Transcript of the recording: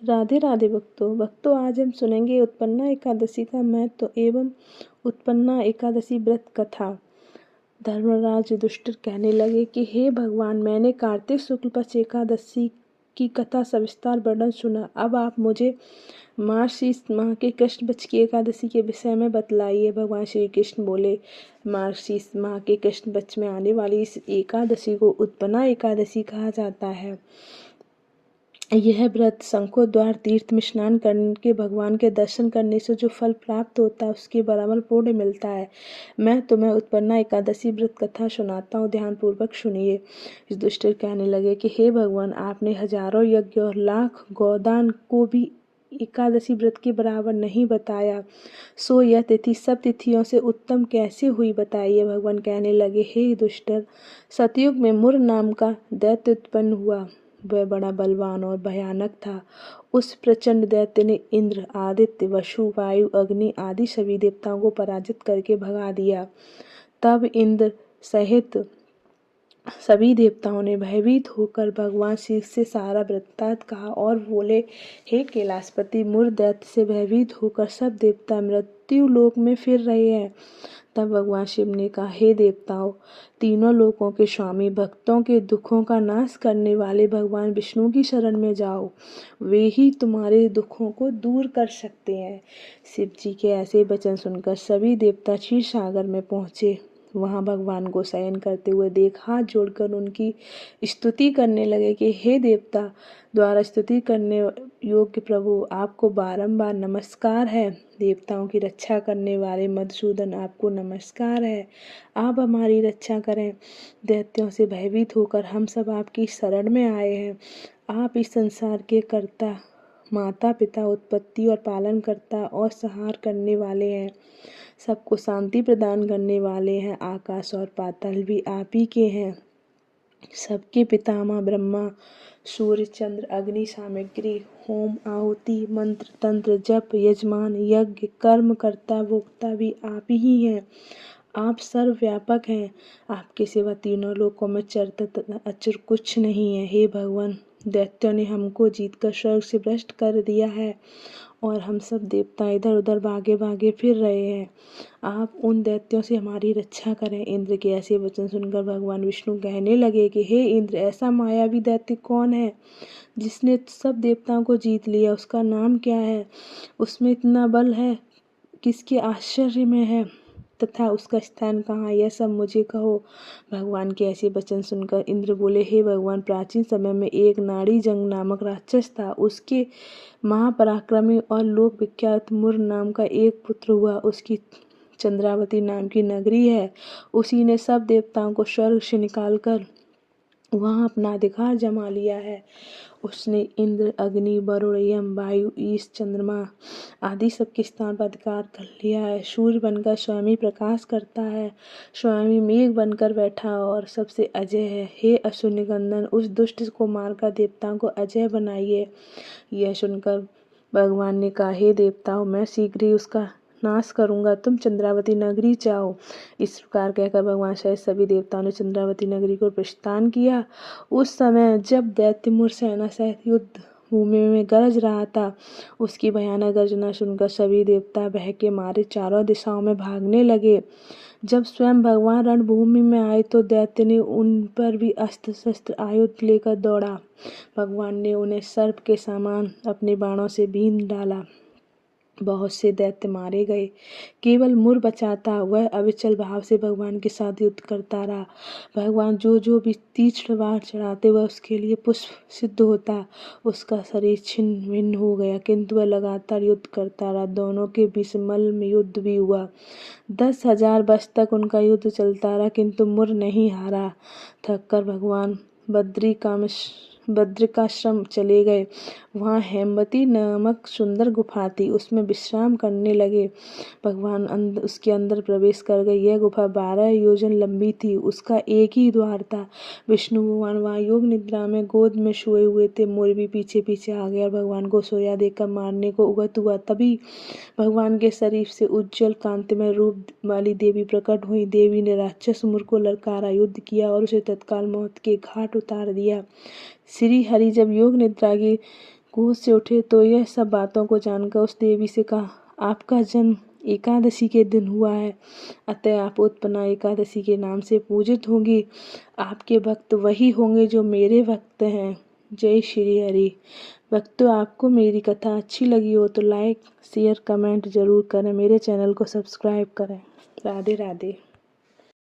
राधे राधे भक्तों आज हम सुनेंगे उत्पन्ना एकादशी का महत्व एवं उत्पन्ना एकादशी व्रत कथा। धर्मराज युधिष्ठिर कहने लगे कि हे भगवान, मैंने कार्तिक शुक्ल पक्ष एकादशी की कथा सविस्तार वर्णन सुना। अब आप मुझे मार्गशीर्ष माह के कृष्ण पक्ष की एकादशी के विषय में बतलाइए। भगवान श्री कृष्ण बोले, मार्गशीर्ष माह के कृष्ण पक्ष में आने वाली इस एकादशी को उत्पन्ना एकादशी कहा जाता है। यह व्रत शंखों द्वार तीर्थ में स्नान करके भगवान के दर्शन करने से जो फल प्राप्त होता है उसके बराबर पुण्य मिलता है। मैं तुम्हें उत्पन्ना एकादशी व्रत कथा सुनाता हूँ, ध्यान पूर्वक सुनिए। युधिष्ठिर कहने लगे कि हे भगवान, आपने हजारों यज्ञ और लाख गोदान को भी एकादशी व्रत के बराबर नहीं बताया, सो यह तिथि सब तिथियों से उत्तम कैसे हुई, बताइए। भगवान कहने लगे, हे युधिष्ठिर, सतयुग में मुर नाम का दैत्य उत्पन्न हुआ। वह बड़ा बलवान और भयानक था। उस प्रचंड दैत्य ने इंद्र, आदित्य, वसु, वायु, अग्नि आदि सभी देवताओं को पराजित करके भगा दिया। तब इंद्र सहित सभी देवताओं ने भयभीत होकर भगवान शिव से सारा वृत्तांत कहा और बोले, हे कैलाशपति, मुर दैत्य से भयभीत होकर सब देवता मृत्यु लोक में फिर रहे हैं। तब भगवान शिव ने कहा, हे देवताओं, तीनों लोकों के स्वामी, भक्तों के दुखों का नाश करने वाले भगवान विष्णु की शरण में जाओ, वे ही तुम्हारे दुखों को दूर कर सकते हैं। शिव जी के ऐसे वचन सुनकर सभी देवता क्षीर सागर में पहुँचे। वहाँ भगवान को शयन करते हुए देख हाथ जोड़कर उनकी स्तुति करने लगे कि हे देवता द्वारा स्तुति करने योग्य प्रभु, आपको बारंबार नमस्कार है। देवताओं की रक्षा करने वाले मधुसूदन, आपको नमस्कार है। आप हमारी रक्षा करें। दैत्यों से भयभीत होकर हम सब आपकी शरण में आए हैं। आप इस संसार के कर्ता, माता पिता, उत्पत्ति और पालन करता और संहार करने वाले हैं। सबको शांति प्रदान करने वाले हैं। आकाश और पाताल भी आप ही के हैं। सबके पितामह ब्रह्मा, सूर्य, चंद्र, अग्नि, सामग्री, होम, आहुति, मंत्र, तंत्र, जप, यजमान, यज्ञ, कर्म कर्ता, भोक्ता भी आप ही हैं। आप सर्वव्यापक हैं। आपके सिवा तीनों लोकों में चर तथा अचर कुछ नहीं है। हे भगवान, दैत्यों ने हमको जीतकर स्वर्ग से भ्रष्ट कर दिया है और हम सब देवता इधर उधर भागे भागे फिर रहे हैं। आप उन दैत्यों से हमारी रक्षा करें। इंद्र के ऐसे वचन सुनकर भगवान विष्णु कहने लगे कि हे इंद्र, ऐसा मायावी दैत्य कौन है जिसने सब देवताओं को जीत लिया? उसका नाम क्या है? उसमें इतना बल है, किसके आश्चर्य में है तथा उसका स्थान कहाँ है, यह सब मुझे कहो। भगवान के ऐसे वचन सुनकर इंद्र बोले, हे भगवान, प्राचीन समय में एक नाड़ी जंग नामक राक्षस था। उसके महापराक्रमी और लोक विख्यात मुर नाम का एक पुत्र हुआ। उसकी चंद्रावती नाम की नगरी है। उसी ने सब देवताओं को स्वर्ग से निकालकर वहाँ अपना अधिकार जमा लिया है। उसने इंद्र, अग्नि, वरुण, यम, वायु, ईश, चंद्रमा आदि सबके स्थान पर अधिकार कर लिया है। सूर्य बनकर स्वामी प्रकाश करता है। स्वामी मेघ बनकर बैठा और सबसे अजय है। हे असुर निकंदन, उस दुष्ट को मारकर देवताओं को अजय बनाइए। यह सुनकर भगवान ने कहा, हे देवताओं, मैं शीघ्र ही उसका नाश करूंगा। तुम चंद्रावती नगरी जाओ। इस प्रकार कहकर भगवान सहित सभी देवताओं ने चंद्रावती नगरी को प्रस्थान किया। उस समय जब दैत्य मुर सेना सहित युद्ध भूमि में गरज रहा था, उसकी भयानक गर्जना सुनकर सभी देवता भय के मारे चारों दिशाओं में भागने लगे। जब स्वयं भगवान रणभूमि में आए तो दैत्य ने उन पर भी अस्त्र शस्त्र आयुध लेकर दौड़ा। भगवान ने उन्हें सर्प के समान अपने बाणों से बींध डाला। बहुत से दैत्य मारे गए। केवल मुर बचाता। वह अविचल भाव से भगवान के साथ युद्ध करता रहा। भगवान जो भी तीक्ष्ण वार चढ़ाते वह उसके लिए पुष्प सिद्ध होता। उसका शरीर छिन्न भिन्न हो गया, किंतु वह लगातार युद्ध करता रहा। दोनों के बीच मल्ल में युद्ध भी हुआ। 10,000 वर्ष तक उनका युद्ध चलता रहा, किंतु मुर नहीं हारा। थक कर भगवान बद्रिकाश्रम चले गए। वहाँ हेमवती नामक सुंदर गुफा थी, उसमें विश्राम करने लगे। भगवान उसके अंदर प्रवेश कर गए। यह गुफा 12 योजन लंबी थी। उसका एक ही द्वार था। विष्णु भगवान वहाँ योग निद्रा में गोद में सोए हुए थे। मोर भी पीछे पीछे आ गया और भगवान को सोया देखकर मारने को उगत हुआ। तभी भगवान के शरीर से उज्जवल कांतिमय रूप वाली देवी प्रकट हुई। देवी ने राक्षस मुर को ललकारा, युद्ध किया और उसे तत्काल मौत के घाट उतार दिया। श्री हरि जब योग निद्रा की गोद से उठे तो यह सब बातों को जानकर उस देवी से कहा, आपका जन्म एकादशी के दिन हुआ है, अतः आप उत्पन्ना एकादशी के नाम से पूजित होंगी। आपके भक्त वही होंगे जो मेरे भक्त हैं। जय श्री हरि। भक्तों, आपको मेरी कथा अच्छी लगी हो तो लाइक शेयर कमेंट ज़रूर करें, मेरे चैनल को सब्सक्राइब करें। राधे राधे।